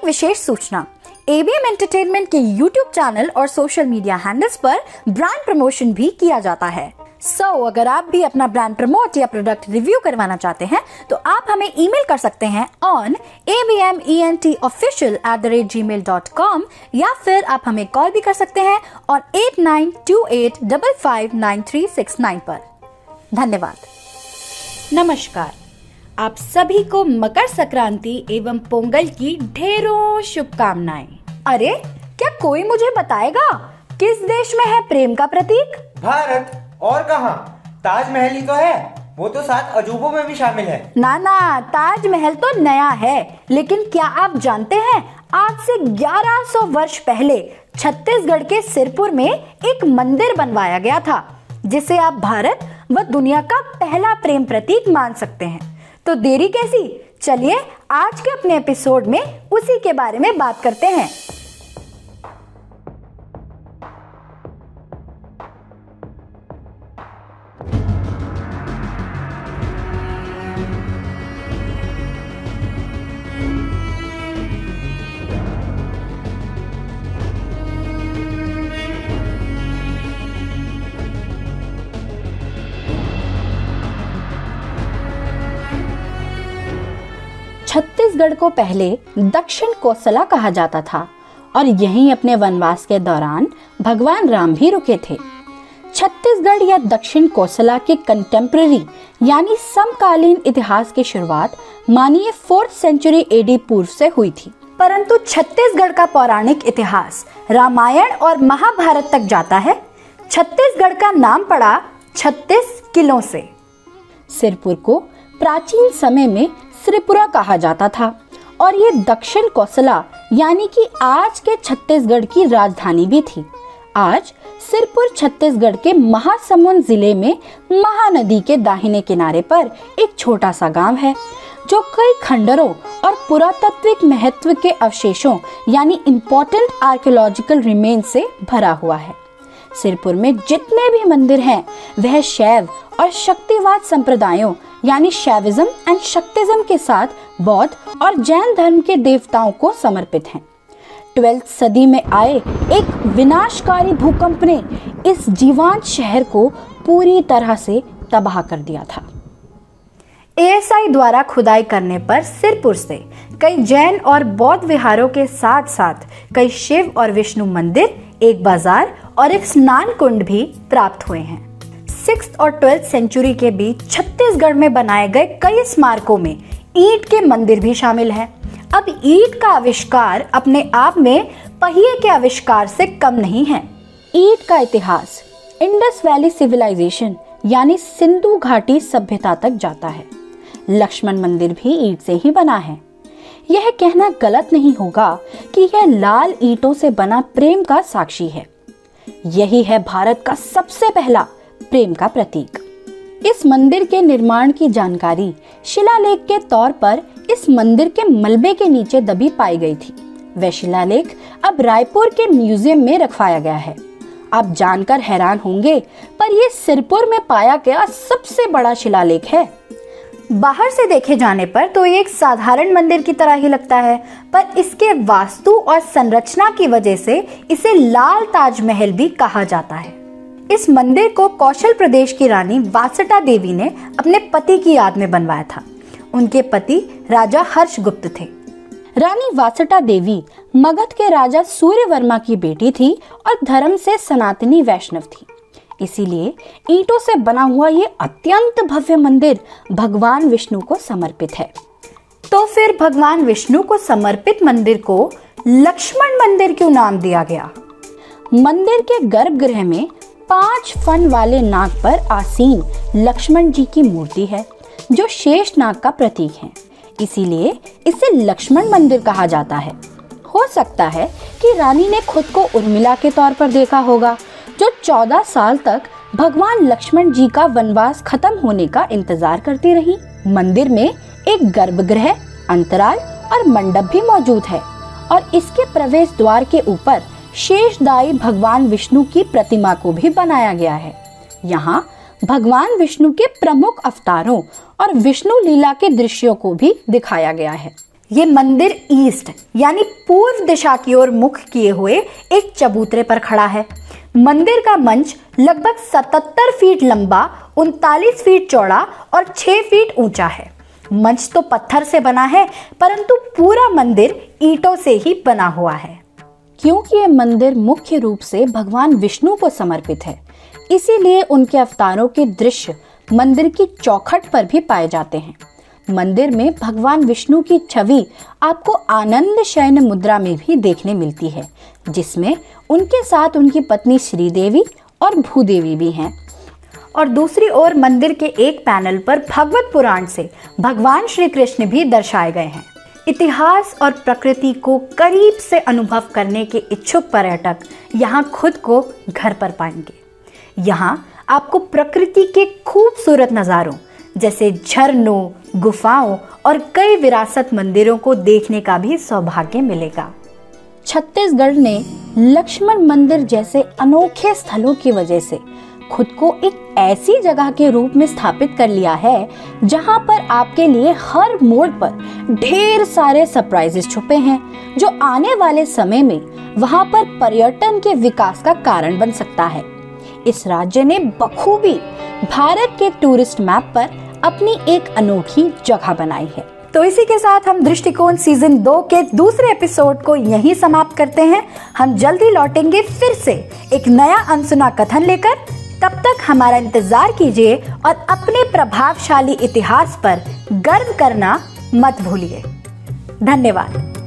एक विशेष सूचना, ABM entertainment के YouTube चैनल और सोशल मीडिया हैंडल्स पर ब्रांड प्रमोशन भी किया जाता है। अगर आप भी अपना ब्रांड प्रमोट या प्रोडक्ट रिव्यू करवाना चाहते हैं तो आप हमें ईमेल कर सकते हैं ऑन abmentofficial@gmail.com या फिर आप हमें कॉल भी कर सकते हैं ऑन 8928559369 पर। धन्यवाद। नमस्कार, आप सभी को मकर संक्रांति एवं पोंगल की ढेरों शुभकामनाएं। अरे क्या कोई मुझे बताएगा किस देश में है प्रेम का प्रतीक? भारत, और कहाँ? ताजमहल ही तो है, वो तो 7 अजूबों में भी शामिल है। ना, ताजमहल तो नया है, लेकिन क्या आप जानते हैं आज से 1100 वर्ष पहले छत्तीसगढ़ के सिरपुर में एक मंदिर बनवाया गया था, जिसे आप भारत व दुनिया का पहला प्रेम प्रतीक मान सकते हैं। तो देरी कैसी, चलिए आज के अपने एपिसोड में उसी के बारे में बात करते हैं। छत्तीसगढ़ को पहले दक्षिण कोसला कहा जाता था और यहीं अपने वनवास के दौरान भगवान राम भी रुके थे। छत्तीसगढ़ या दक्षिण कोसला के कंटेम्प्रेरी यानी समकालीन इतिहास की शुरुआत मानिए 4th सेंचुरी AD पूर्व से हुई थी, परंतु छत्तीसगढ़ का पौराणिक इतिहास रामायण और महाभारत तक जाता है। छत्तीसगढ़ का नाम पड़ा 36 किलों से। सिरपुर को प्राचीन समय में श्रीपुरा कहा जाता था और ये दक्षिण कोसला यानी कि आज के छत्तीसगढ़ की राजधानी भी थी। आज सिरपुर छत्तीसगढ़ के महासमुंद जिले में महानदी के दाहिने किनारे पर एक छोटा सा गांव है, जो कई खंडरों और पुरातात्विक महत्व के अवशेषों यानी इम्पोर्टेंट आर्कियोलॉजिकल रिमेन से भरा हुआ है। सिरपुर में जितने भी मंदिर हैं वह शैव और शक्तिवाद संप्रदायों यानी शैविज्म एंड शक्तिज्म के साथ बौद्ध और जैन धर्म के देवताओं को समर्पित हैं। 12th सदी में आए एक विनाशकारी भूकंप ने इस जीवंत शहर को पूरी तरह से तबाह कर दिया था। ASI द्वारा खुदाई करने पर सिरपुर से कई जैन और बौद्ध विहारों के साथ साथ कई शिव और विष्णु मंदिर, एक बाजार और एक स्नान कुंड भी प्राप्त हुए हैं। 6th और 12th सेंचुरी के बीच छत्तीसगढ़ में बनाए गए कई स्मारकों में ईंट के मंदिर भी शामिल हैं। अब ईंट का आविष्कार अपने आप में पहिए के आविष्कार से कम नहीं है। ईंट का इतिहास इंडस वैली सिविलाइजेशन यानी सिंधु घाटी सभ्यता तक जाता है। लक्ष्मण मंदिर भी ईंट से ही बना है। यह कहना गलत नहीं होगा कि यह लाल ईंटों से बना प्रेम का साक्षी है। यही है भारत का सबसे पहला प्रेम का प्रतीक। इस मंदिर के निर्माण की जानकारी शिलालेख के तौर पर इस मंदिर के मलबे के नीचे दबी पाई गई थी। वह शिलालेख अब रायपुर के म्यूजियम में रखवाया गया है। आप जानकर हैरान होंगे, पर यह सिरपुर में पाया गया सबसे बड़ा शिलालेख है। बाहर से देखे जाने पर तो ये एक साधारण मंदिर की तरह ही लगता है, पर इसके वास्तु और संरचना की वजह से इसे लाल ताजमहल भी कहा जाता है। इस मंदिर को कौशल प्रदेश की रानी वासटा देवी ने अपने पति की याद में बनवाया था। उनके पति राजा हर्षगुप्त थे। रानी वासटा देवी मगध के राजा सूर्यवर्मा की बेटी थी और धर्म से सनातनी वैष्णव थी। इसीलिए ईंटों से बना हुआ ये अत्यंत भव्य मंदिर भगवान विष्णु को समर्पित है। तो फिर भगवान विष्णु को समर्पित मंदिर को लक्ष्मण मंदिर क्यों नाम दिया गया? मंदिर के गर्भगृह में 5 फन वाले नाग पर आसीन लक्ष्मण जी की मूर्ति है, जो शेष नाग का प्रतीक है। इसीलिए इसे लक्ष्मण मंदिर कहा जाता है। हो सकता है कि रानी ने खुद को उर्मिला के तौर पर देखा होगा, जो 14 साल तक भगवान लक्ष्मण जी का वनवास खत्म होने का इंतजार करती रही। मंदिर में एक गर्भगृह, अंतराल और मंडप भी मौजूद है और इसके प्रवेश द्वार के ऊपर शेषदायी भगवान विष्णु की प्रतिमा को भी बनाया गया है। यहाँ भगवान विष्णु के प्रमुख अवतारों और विष्णु लीला के दृश्यों को भी दिखाया गया है। ये मंदिर ईस्ट यानी पूर्व दिशा की ओर मुख किए हुए एक चबूतरे पर खड़ा है। मंदिर का मंच लगभग 77 फीट लंबा, 39 फीट चौड़ा और 6 फीट ऊंचा है। मंच तो पत्थर से बना है, परंतु पूरा मंदिर ईंटों से ही बना हुआ है। क्योंकि ये मंदिर मुख्य रूप से भगवान विष्णु को समर्पित है, इसीलिए उनके अवतारों के दृश्य मंदिर की चौखट पर भी पाए जाते हैं। मंदिर में भगवान विष्णु की छवि आपको आनंद शयन मुद्रा में भी देखने मिलती है, जिसमें उनके साथ उनकी पत्नी श्रीदेवी और भूदेवी भी हैं। और दूसरी ओर मंदिर के एक पैनल पर भगवत पुराण से भगवान श्री कृष्ण भी दर्शाए गए हैं। इतिहास और प्रकृति को करीब से अनुभव करने के इच्छुक पर्यटक यहाँ खुद को घर पर पाएंगे। यहाँ आपको प्रकृति के खूबसूरत नज़ारों जैसे झरनों, गुफाओं और कई विरासत मंदिरों को देखने का भी सौभाग्य मिलेगा। छत्तीसगढ़ ने लक्ष्मण मंदिर जैसे अनोखे स्थलों की वजह से खुद को एक ऐसी जगह के रूप में स्थापित कर लिया है जहां पर आपके लिए हर मोड़ पर ढेर सारे सरप्राइजेस छुपे हैं, जो आने वाले समय में वहां पर पर्यटन के विकास का कारण बन सकता है। इस राज्य ने बखूबी भारत के टूरिस्ट मैप पर अपनी एक अनोखी जगह बनाई है। तो इसी के साथ हम दृष्टिकोण सीजन 2 के दूसरे एपिसोड को यहीं समाप्त करते हैं। हम जल्दी लौटेंगे फिर से एक नया अनसुना कथन लेकर। तब तक हमारा इंतजार कीजिए और अपने प्रभावशाली इतिहास पर गर्व करना मत भूलिए। धन्यवाद।